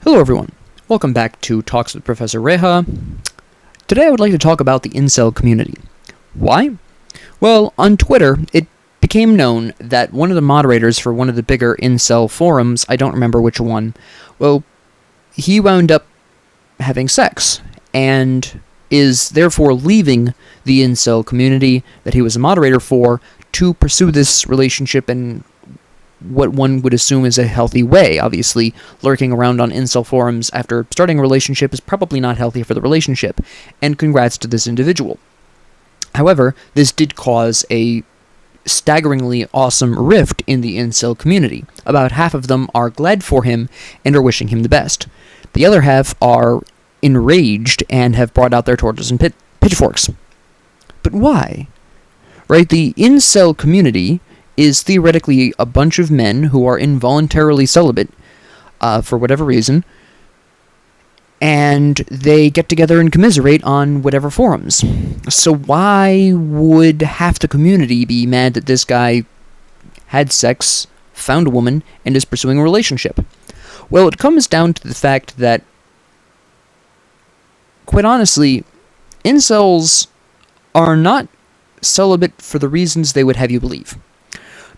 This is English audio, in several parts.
Hello everyone, welcome back to Talks with Professor Reha. Today I would like to talk about the Incel community. Why? Well, on Twitter, it became known that one of the moderators for one of the bigger Incel forums, I don't remember which one, well, he wound up having sex, and is therefore leaving the Incel community that he was a moderator for to pursue this relationship in what one would assume is a healthy way. Obviously, lurking around on incel forums after starting a relationship is probably not healthy for the relationship, and congrats to this individual. However, this did cause a staggeringly awesome rift in the incel community. About half of them are glad for him and are wishing him the best. The other half are enraged and have brought out their torches and pitchforks. But why? Right, the incel community is theoretically a bunch of men who are involuntarily celibate, for whatever reason, and they get together and commiserate on whatever forums. So why would half the community be mad that this guy had sex, found a woman, and is pursuing a relationship? Well, it comes down to the fact that, quite honestly, incels are not celibate for the reasons they would have you believe.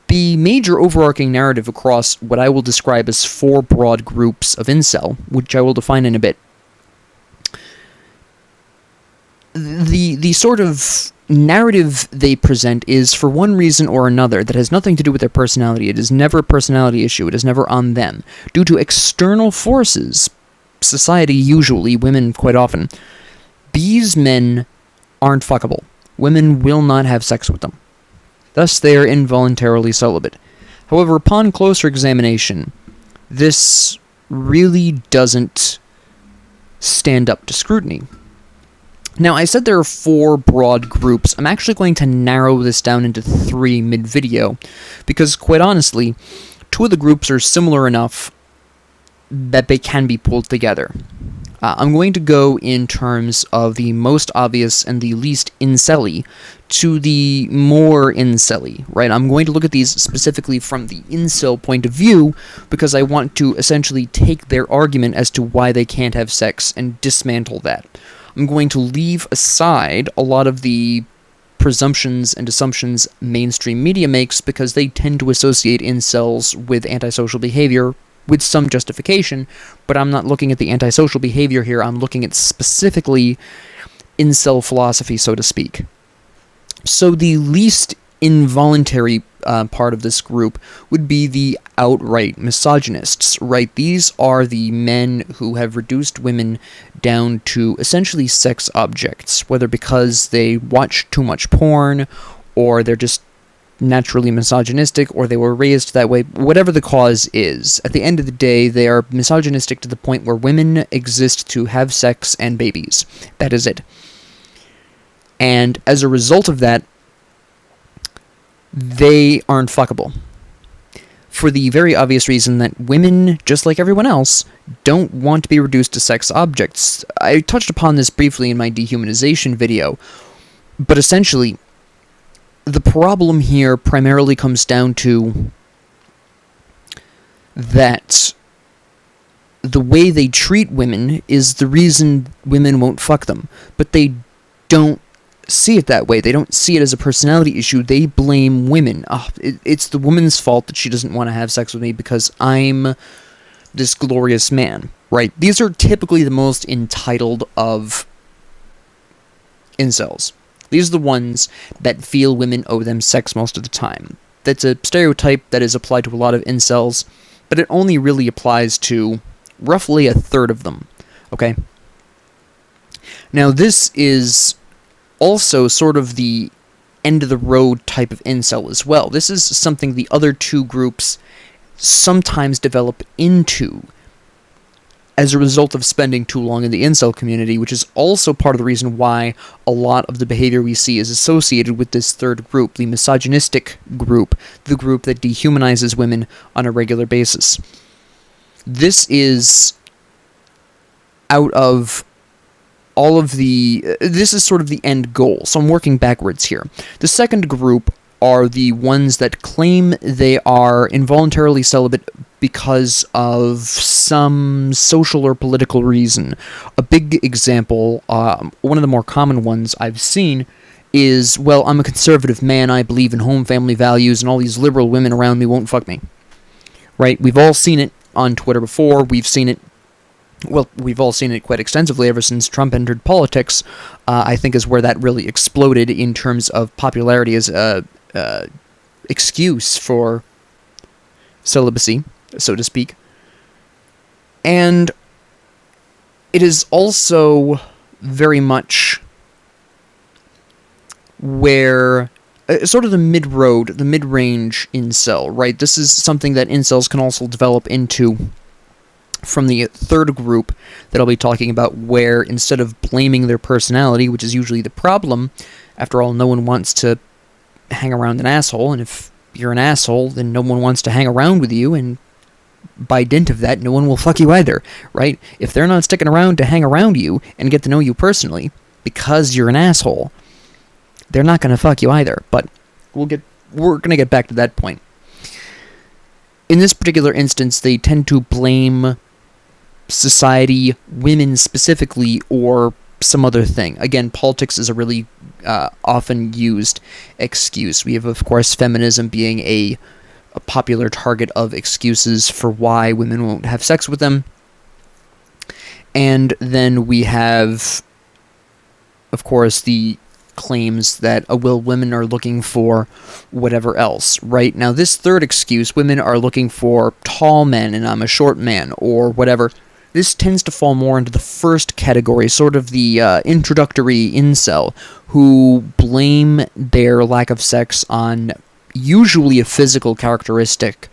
The major overarching narrative across what I will describe as four broad groups of incel, which I will define in a bit, the sort of narrative they present is for one reason or another that has nothing to do with their personality. It is never a personality issue. It is never on them. Due to external forces, society usually, women quite often, these men aren't fuckable. Women will not have sex with them. Thus, they are involuntarily celibate. However, upon closer examination, this really doesn't stand up to scrutiny. Now, I said there are four broad groups. I'm actually going to narrow this down into three mid-video, because, quite honestly, two of the groups are similar enough that they can be pulled together. I'm going to go in terms of the most obvious and the least incel-y to the more incel-y, right? I'm going to look at these specifically from the incel point of view because I want to essentially take their argument as to why they can't have sex and dismantle that. I'm going to leave aside a lot of the presumptions and assumptions mainstream media makes because they tend to associate incels with antisocial behavior with some justification, but I'm not looking at the antisocial behavior here. I'm looking at specifically incel philosophy, so to speak. So the least involuntary part of this group would be the outright misogynists, right? These are the men who have reduced women down to essentially sex objects, whether because they watch too much porn, or they're just naturally misogynistic, or they were raised that way. Whatever the cause is, at the end of the day, they are misogynistic to the point where women exist to have sex and babies. That is it. And as a result of that, they aren't fuckable. For the very obvious reason that women, just like everyone else, don't want to be reduced to sex objects. I touched upon this briefly in my dehumanization video, but essentially, the problem here primarily comes down to that the way they treat women is the reason women won't fuck them. But they don't see it that way. They don't see it as a personality issue. They blame women. It's the woman's fault that she doesn't want to have sex with me because I'm this glorious man, right? These are typically the most entitled of incels. These are the ones that feel women owe them sex most of the time. That's a stereotype that is applied to a lot of incels, but it only really applies to roughly a third of them, okay? Now, this is also sort of the end-of-the-road type of incel as well. This is something the other two groups sometimes develop into as a result of spending too long in the incel community, which is also part of the reason why a lot of the behavior we see is associated with this third group, the misogynistic group, the group that dehumanizes women on a regular basis. This is out of all of the... this is sort of the end goal, so I'm working backwards here. The second group are the ones that claim they are involuntarily celibate because of some social or political reason. A big example, one of the more common ones I've seen, is, well, I'm a conservative man, I believe in home family values, and all these liberal women around me won't fuck me. Right? We've all seen it on Twitter before. We've all seen it quite extensively ever since Trump entered politics. I think is where that really exploded in terms of popularity as a excuse for celibacy, so to speak. And it is also very much where sort of the mid-road, the mid-range incel, right? This is something that incels can also develop into from the third group that I'll be talking about, where instead of blaming their personality, which is usually the problem, after all, no one wants to hang around an asshole, and if you're an asshole, then no one wants to hang around with you, and by dint of that, no one will fuck you either, right? If they're not sticking around to hang around you and get to know you personally, because you're an asshole, they're not going to fuck you either, but we're going to get back to that point. In this particular instance, they tend to blame society, women specifically, or some other thing. Again, politics is a really often used excuse. We have, of course, feminism being a popular target of excuses for why women won't have sex with them. And then we have, of course, the claims that, women are looking for whatever else, right? Now, this third excuse, women are looking for tall men and I'm a short man, or whatever, this tends to fall more into the first category, sort of the introductory incel, who blame their lack of sex on usually a physical characteristic.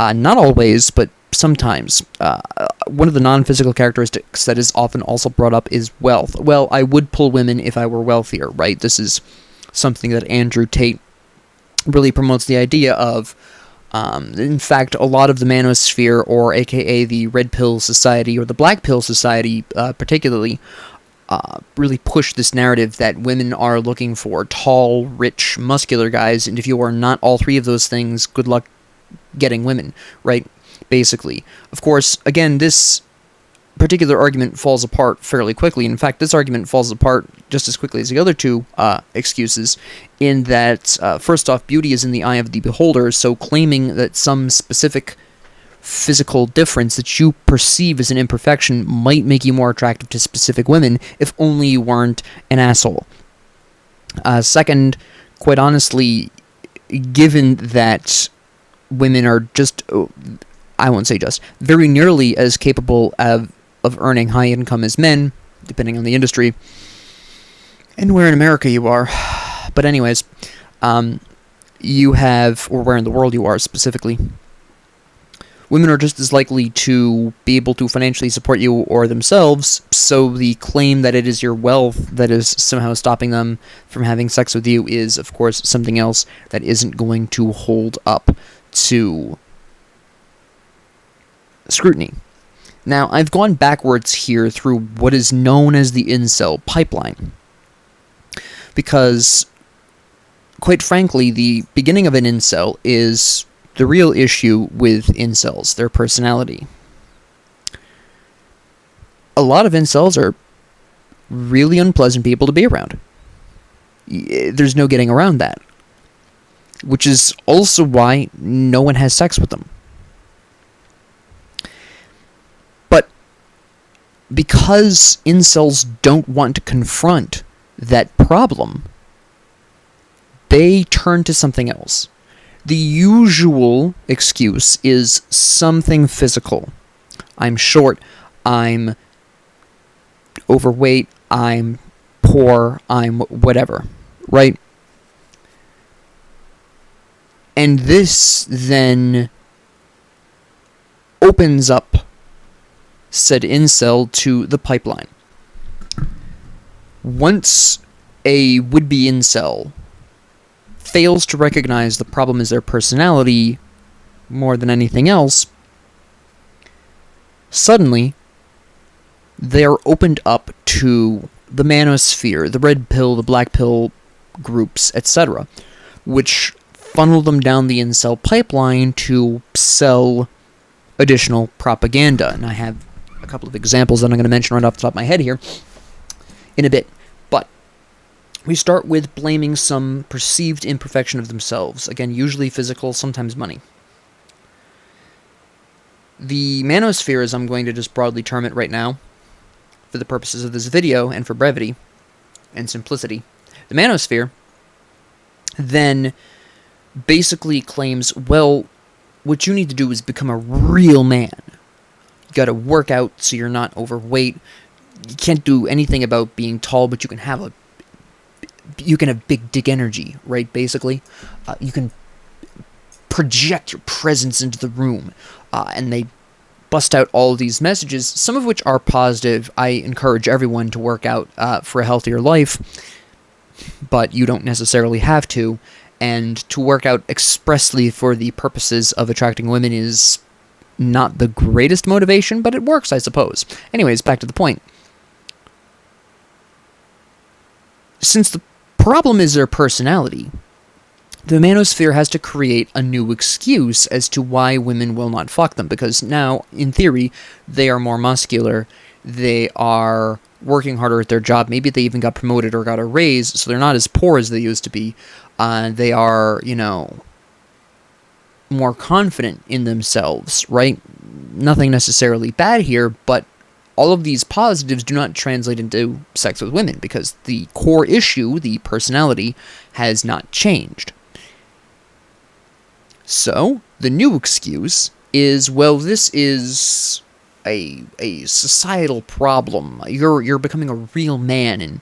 Not always, but sometimes. One of the non-physical characteristics that is often also brought up is wealth. Well, I would pull women if I were wealthier, right? This is something that Andrew Tate really promotes the idea of. In fact, a lot of the manosphere, or aka the Red Pill Society, or the Black Pill Society particularly, really push this narrative that women are looking for tall, rich, muscular guys, and if you are not all three of those things, good luck getting women, right? Basically. Of course, again, this particular argument falls apart fairly quickly. In fact, this argument falls apart just as quickly as the other two excuses, in that, first off, beauty is in the eye of the beholder, so claiming that some specific physical difference that you perceive as an imperfection might make you more attractive to specific women, if only you weren't an asshole. Second, quite honestly, given that women are just, I won't say just, very nearly as capable of earning high income as men, depending on the industry, and where in America you are. But anyways, you have, or where in the world you are specifically, women are just as likely to be able to financially support you or themselves, so the claim that it is your wealth that is somehow stopping them from having sex with you is, of course, something else that isn't going to hold up to scrutiny. Now, I've gone backwards here through what is known as the incel pipeline, because, quite frankly, the beginning of an incel is the real issue with incels, their personality. A lot of incels are really unpleasant people to be around. There's no getting around that. Which is also why no one has sex with them. But because incels don't want to confront that problem, they turn to something else. The usual excuse is something physical. I'm short, I'm overweight, I'm poor, I'm whatever, right? And this then opens up said incel to the pipeline. Once a would-be incel fails to recognize the problem as their personality more than anything else, suddenly they're opened up to the manosphere, the red pill, the black pill groups, etc., which funnel them down the incel pipeline to sell additional propaganda. And I have a couple of examples that I'm going to mention right off the top of my head here in a bit. But we start with blaming some perceived imperfection of themselves. Again, usually physical, sometimes money. The manosphere, as I'm going to just broadly term it right now, for the purposes of this video and for brevity and simplicity, the manosphere then basically claims, well, what you need to do is become a real man. You gotta work out so you're not overweight. You can't do anything about being tall, but you can have big dick energy, right? Basically, you can project your presence into the room, and they bust out all of these messages, some of which are positive. I encourage everyone to work out for a healthier life, but you don't necessarily have to. And to work out expressly for the purposes of attracting women is not the greatest motivation, but it works, I suppose. Anyways, back to the point. Since the problem is their personality, the manosphere has to create a new excuse as to why women will not fuck them, because now, in theory, they are more muscular, they are working harder at their job, maybe they even got promoted or got a raise, so they're not as poor as they used to be. They are, more confident in themselves, right? Nothing necessarily bad here, but all of these positives do not translate into sex with women, because the core issue, the personality, has not changed. So, the new excuse is, well, this is a societal problem. You're becoming a real man, and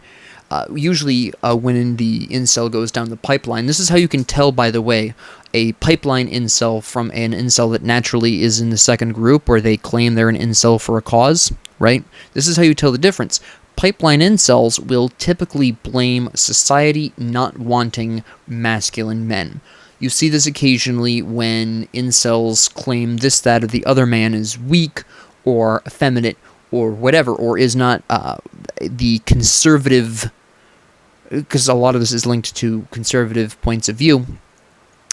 usually when the incel goes down the pipeline, this is how you can tell, by the way, a pipeline incel from an incel that naturally is in the second group, where they claim they're an incel for a cause, right? This is how you tell the difference. Pipeline incels will typically blame society not wanting masculine men. You see this occasionally when incels claim this, that, or the other man is weak, or effeminate, or whatever, or is not the conservative, because a lot of this is linked to conservative points of view.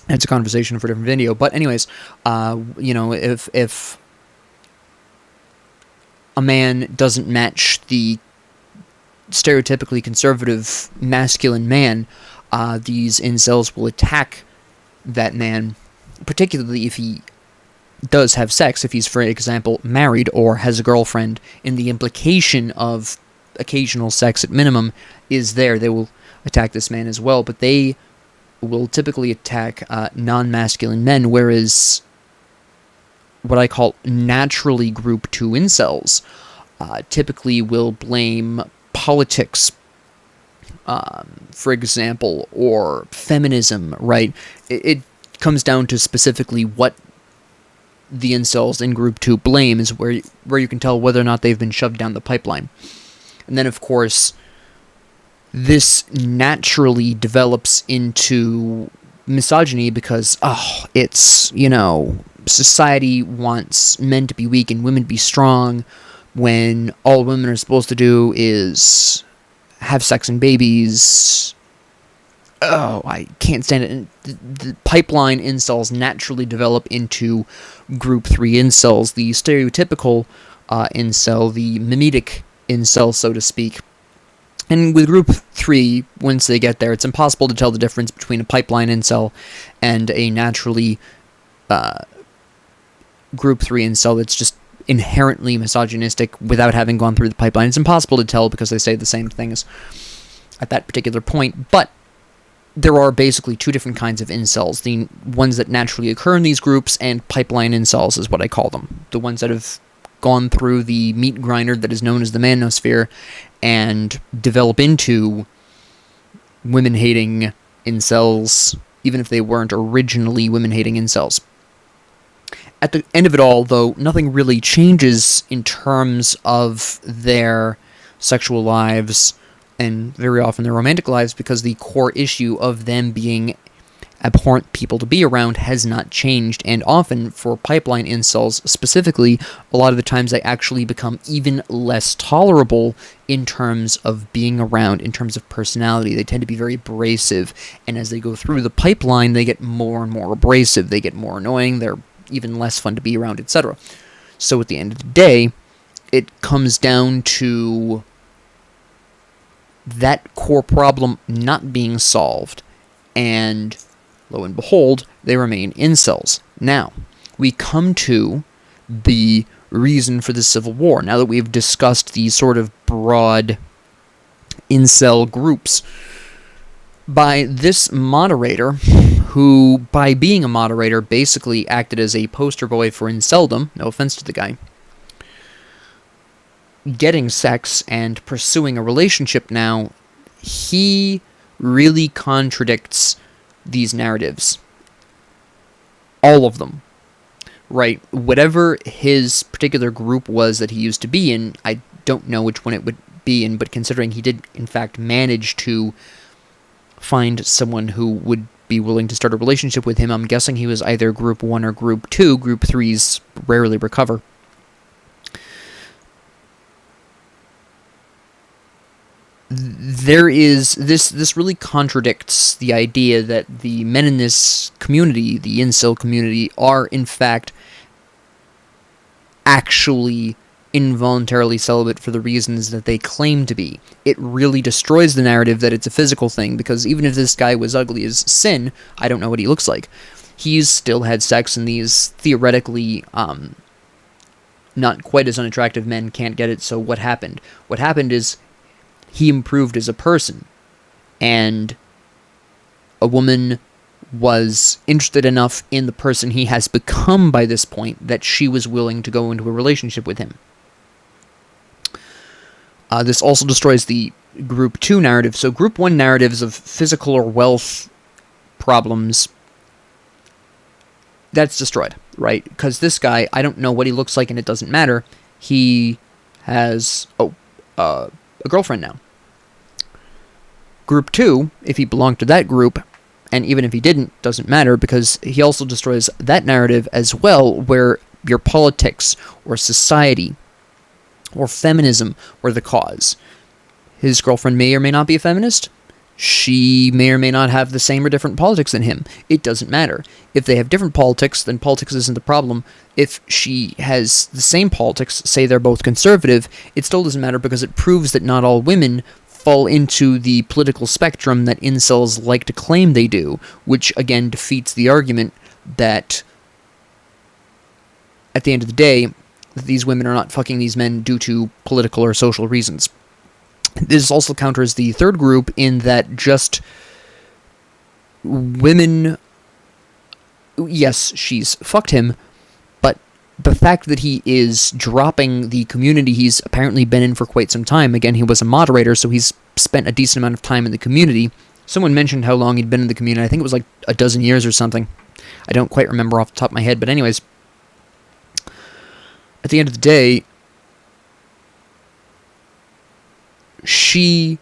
It's a conversation for a different video. But anyways, if a man doesn't match the stereotypically conservative masculine man, these incels will attack that man, particularly if he does have sex, if he's, for example, married or has a girlfriend, and the implication of occasional sex at minimum is there. They will attack this man as well, but they will typically attack non-masculine men, whereas what I call naturally group 2 incels typically will blame politics, for example, or feminism, right? It comes down to specifically what the incels in group 2 blame, is where you can tell whether or not they've been shoved down the pipeline. And then, of course, this naturally develops into misogyny because, it's, society wants men to be weak and women to be strong, when all women are supposed to do is have sex and babies. I can't stand it. And the pipeline incels naturally develop into group 3 incels, the stereotypical incel, the mimetic incel, so to speak. And with group 3, once they get there, it's impossible to tell the difference between a pipeline incel and a naturally group 3 incel that's just inherently misogynistic without having gone through the pipeline. It's impossible to tell because they say the same things at that particular point, but there are basically 2 different kinds of incels. The ones that naturally occur in these groups, and pipeline incels is what I call them. The ones that have gone through the meat grinder that is known as the manosphere and develop into women-hating incels, even if they weren't originally women-hating incels. At the end of it all, though, nothing really changes in terms of their sexual lives, and very often their romantic lives, because the core issue of them being abhorrent people to be around has not changed. And often, for pipeline incels specifically, a lot of the times they actually become even less tolerable in terms of being around, in terms of personality. They tend to be very abrasive, and as they go through the pipeline, they get more and more abrasive. They get more annoying. They're, even less fun to be around, etc. So at the end of the day, it comes down to that core problem not being solved, and lo and behold, they remain incels. Now, we come to the reason for the Civil War. Now that we've discussed these sort of broad incel groups, by this moderator, who, by being a moderator, basically acted as a poster boy for inceldom, no offense to the guy, getting sex and pursuing a relationship now, he really contradicts these narratives. All of them. Right? Whatever his particular group was that he used to be in, I don't know which one it would be in, but considering he did, in fact, manage to find someone who would be willing to start a relationship with him, I'm guessing he was either Group 1 or Group 2. Group 3s rarely recover. There is this really contradicts the idea that the men in this community, the incel community, are in fact actually involuntarily celibate for the reasons that they claim to be. It really destroys the narrative that it's a physical thing, because even if this guy was ugly as sin, I don't know what he looks like, he's still had sex, and these theoretically not quite as unattractive men can't get it. So what happened? What happened is he improved as a person, and a woman was interested enough in the person he has become by this point that she was willing to go into a relationship with him. This also destroys the Group 2 narrative. So Group 1 narratives of physical or wealth problems, that's destroyed, right? Because this guy, I don't know what he looks like, and it doesn't matter. He has a girlfriend now. Group 2, if he belonged to that group, and even if he didn't, doesn't matter, because he also destroys that narrative as well, where your politics or society or feminism were the cause. His girlfriend may or may not be a feminist. She may or may not have the same or different politics than him. It doesn't matter. If they have different politics, then politics isn't the problem. If she has the same politics, say they're both conservative, it still doesn't matter, because it proves that not all women fall into the political spectrum that incels like to claim they do, which again defeats the argument that at the end of the day, these women are not fucking these men due to political or social reasons. This also counters the third group in that just women, yes, she's fucked him, but the fact that he is dropping the community he's apparently been in for quite some time, again, he was a moderator, so he's spent a decent amount of time in the community. Someone mentioned how long he'd been in the community. I think it was like a dozen years or something. I don't quite remember off the top of my head, but anyways, at the end of the day, she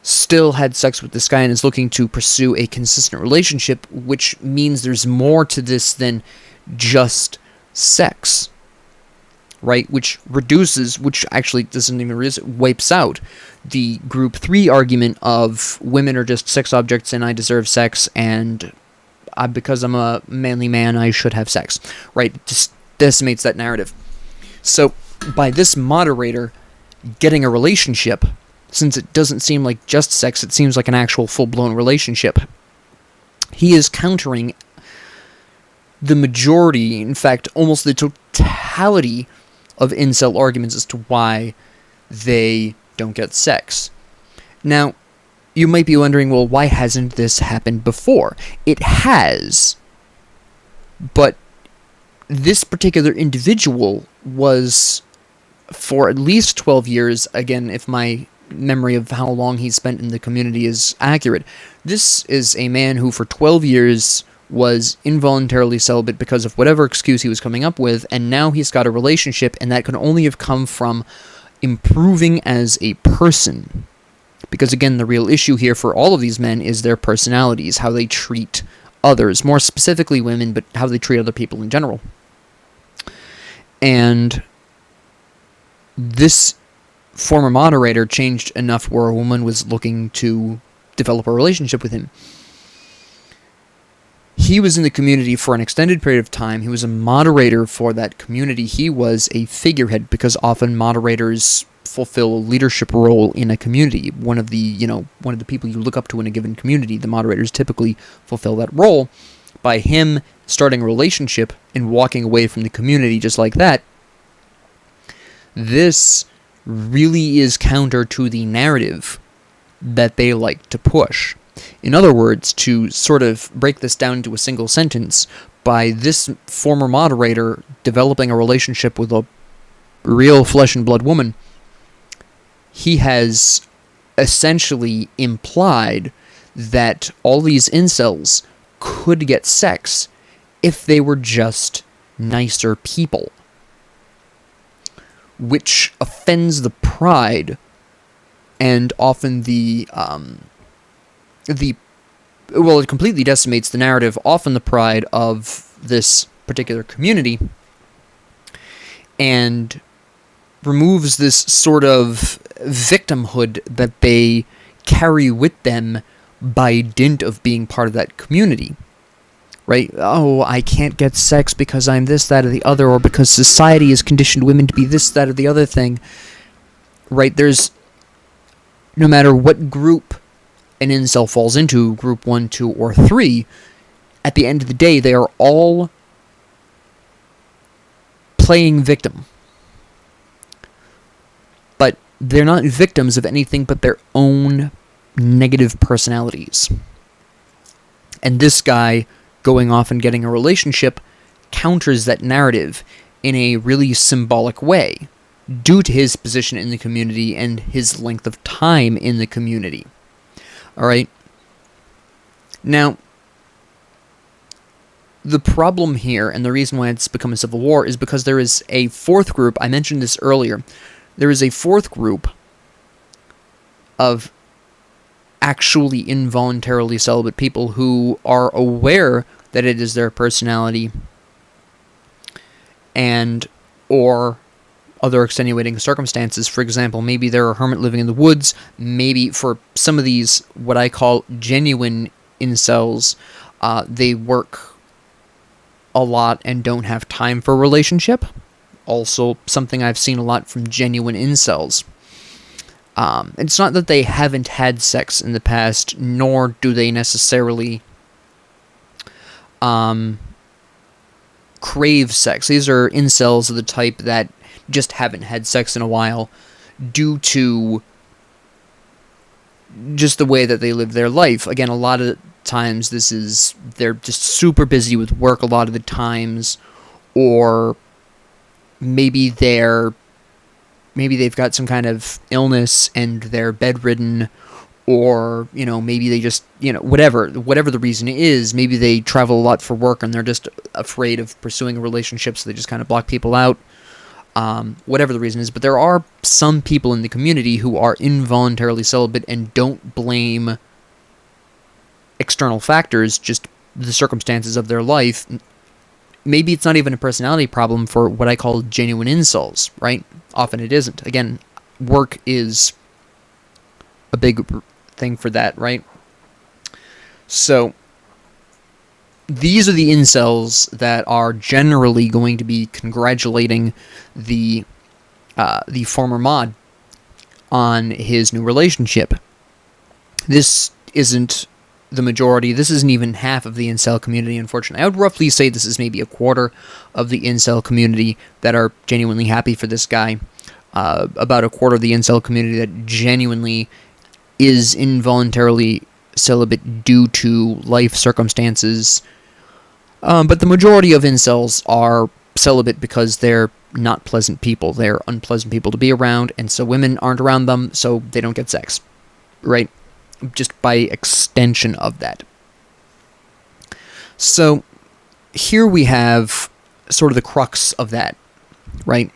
still had sex with this guy and is looking to pursue a consistent relationship, which means there's more to this than just sex, right? Which actually doesn't even wipes out the Group 3 argument of women are just sex objects and I deserve sex, and because I'm a manly man, I should have sex, right? It just decimates that narrative. So by this moderator getting a relationship, since it doesn't seem like just sex, it seems like an actual full-blown relationship, he is countering the majority, in fact, almost the totality of incel arguments as to why they don't get sex. Now, you might be wondering, well, why hasn't this happened before? It has, but this particular individual was, for at least 12 years, again, if my memory of how long he spent in the community is accurate, this is a man who for 12 years was involuntarily celibate because of whatever excuse he was coming up with, and now he's got a relationship, and that could only have come from improving as a person. Because again, the real issue here for all of these men is their personalities, how they treat others, more specifically women, but how they treat other people in general. And this former moderator changed enough where a woman was looking to develop a relationship with him. he was in the community for an extended period of time. He was a moderator for that community. He was a figurehead, because often moderators fulfill a leadership role in a community. One of the people you look up to in a given community, the moderators typically fulfill that role. By him starting a relationship and walking away from the community just like that, this really is counter to the narrative that they like to push. In other words, to sort of break this down to a single sentence, by this former moderator developing a relationship with a real flesh and blood woman, he has essentially implied that all these incels could get sex if they were just nicer people, which offends the pride and often it completely decimates the narrative, often the pride of this particular community, and removes this sort of victimhood that they carry with them by dint of being part of that community. Right? Oh, I can't get sex because I'm this, that, or the other, or because society has conditioned women to be this, that, or the other thing. Right? There's, no matter what group an incel falls into, group 1, 2, or 3, at the end of the day, they are all playing victim. But they're not victims of anything but their own negative personalities. And this guy going off and getting a relationship counters that narrative in a really symbolic way, due to his position in the community and his length of time in the community. Alright? Now, the problem here, and the reason why it's become a civil war, is because there is a fourth group. I mentioned this earlier. There is a fourth group of actually involuntarily celibate people who are aware that it is their personality and or other extenuating circumstances. For example, maybe they're a hermit living in the woods. Maybe for some of these, what I call genuine incels, they work a lot and don't have time for a relationship. Also, something I've seen a lot from genuine incels. It's not that they haven't had sex in the past, nor do they necessarily crave sex. These are incels of the type that just haven't had sex in a while due to just the way that they live their life. Again, a lot of times they're just super busy with work a lot of the times, or maybe they've got some kind of illness and they're bedridden, or, maybe they just, whatever the reason is, maybe they travel a lot for work and they're just afraid of pursuing a relationship, so they just kind of block people out. Whatever the reason is, but there are some people in the community who are involuntarily celibate and don't blame external factors, just the circumstances of their life. Maybe it's not even a personality problem for what I call genuine incels, right? Often it isn't. Again, work is a big thing for that, right? So these are the incels that are generally going to be congratulating the former mod on his new relationship. This isn't the majority. This isn't even half of the incel community, unfortunately. I would roughly say this is maybe a quarter of the incel community that are genuinely happy for this guy. About a quarter of the incel community that genuinely is involuntarily celibate due to life circumstances. But the majority of incels are celibate because they're not pleasant people. They're unpleasant people to be around, and so women aren't around them, so they don't get sex. Right? Just by extension of that. So, here we have sort of the crux of that, right?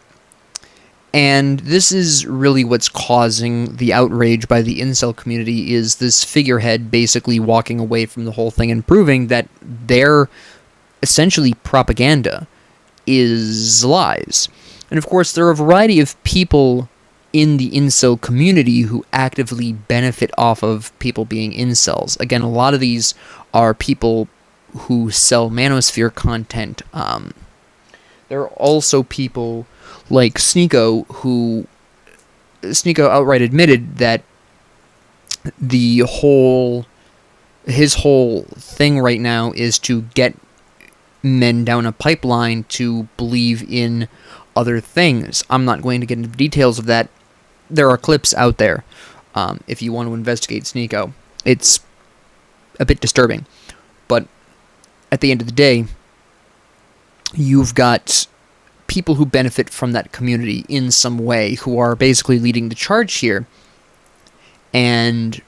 And this is really what's causing the outrage by the incel community, is this figurehead basically walking away from the whole thing and proving that their essentially propaganda is lies. And of course, there are a variety of people in the incel community who actively benefit off of people being incels. Again, a lot of these are people who sell manosphere content. There are also people like Sneeko, who Sneeko outright admitted that his whole thing right now is to get men down a pipeline to believe in other things. I'm not going to get into the details of that. There are clips out there if you want to investigate Sneeko. It's a bit disturbing. But at the end of the day, you've got people who benefit from that community in some way, who are basically leading the charge here. And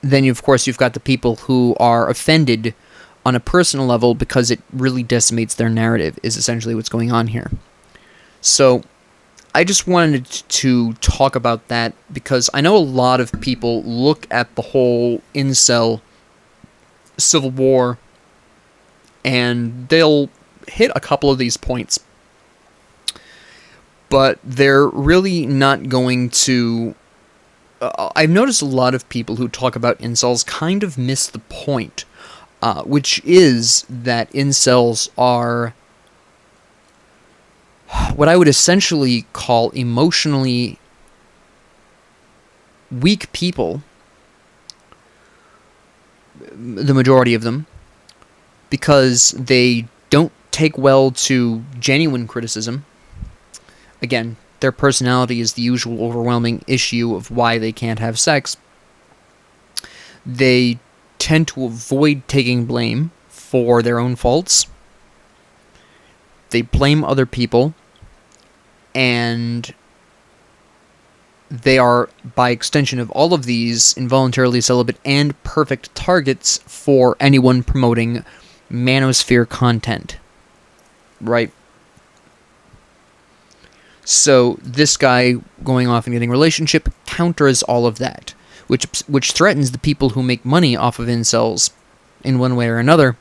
then, of course, you've got the people who are offended on a personal level because it really decimates their narrative, is essentially what's going on here. So I just wanted to talk about that because I know a lot of people look at the whole incel civil war and they'll hit a couple of these points, but they're really not going to... I've noticed a lot of people who talk about incels kind of miss the point, which is that incels are what I would essentially call emotionally weak people, the majority of them, because they don't take well to genuine criticism. Again, their personality is the usual overwhelming issue of why they can't have sex. They tend to avoid taking blame for their own faults. They blame other people, and they are, by extension of all of these, involuntarily celibate and perfect targets for anyone promoting manosphere content. Right? So this guy going off and getting a relationship counters all of that, which threatens the people who make money off of incels in one way or another,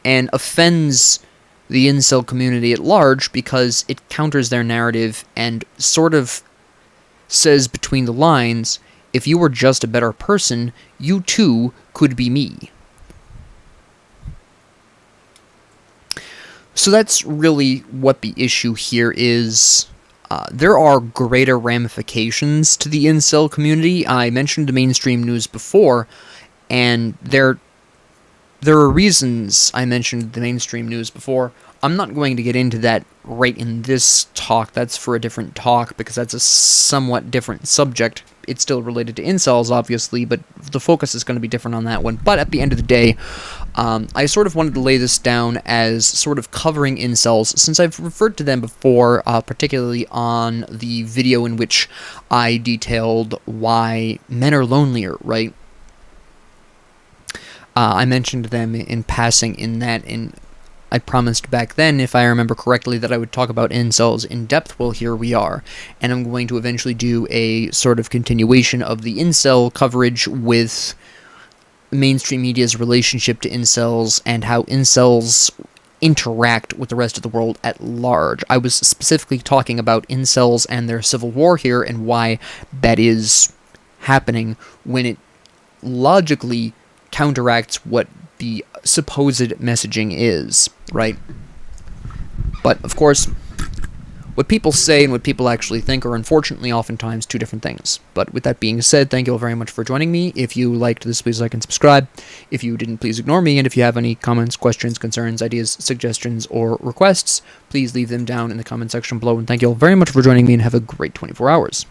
and offends the incel community at large because it counters their narrative and sort of says between the lines, if you were just a better person, you too could be me. So that's really what the issue here is. There are greater ramifications to the incel community. I mentioned the mainstream news before, and there are reasons I mentioned the mainstream news before. I'm not going to get into that right in this talk. That's for a different talk, because that's a somewhat different subject. It's still related to incels, obviously, but the focus is going to be different on that one. But at the end of the day, I sort of wanted to lay this down as sort of covering incels, since I've referred to them before, particularly on the video in which I detailed why men are lonelier, right? I mentioned them in passing in that, and I promised back then, if I remember correctly, that I would talk about incels in depth. Well, here we are. And I'm going to eventually do a sort of continuation of the incel coverage with mainstream media's relationship to incels and how incels interact with the rest of the world at large. I was specifically talking about incels and their civil war here and why that is happening when it logically counteracts what the supposed messaging is, right? But, of course, what people say and what people actually think are unfortunately oftentimes two different things. But with that being said, thank you all very much for joining me. If you liked this, please like and subscribe. If you didn't, please ignore me. And if you have any comments, questions, concerns, ideas, suggestions, or requests, please leave them down in the comment section below. And thank you all very much for joining me, and have a great 24 hours.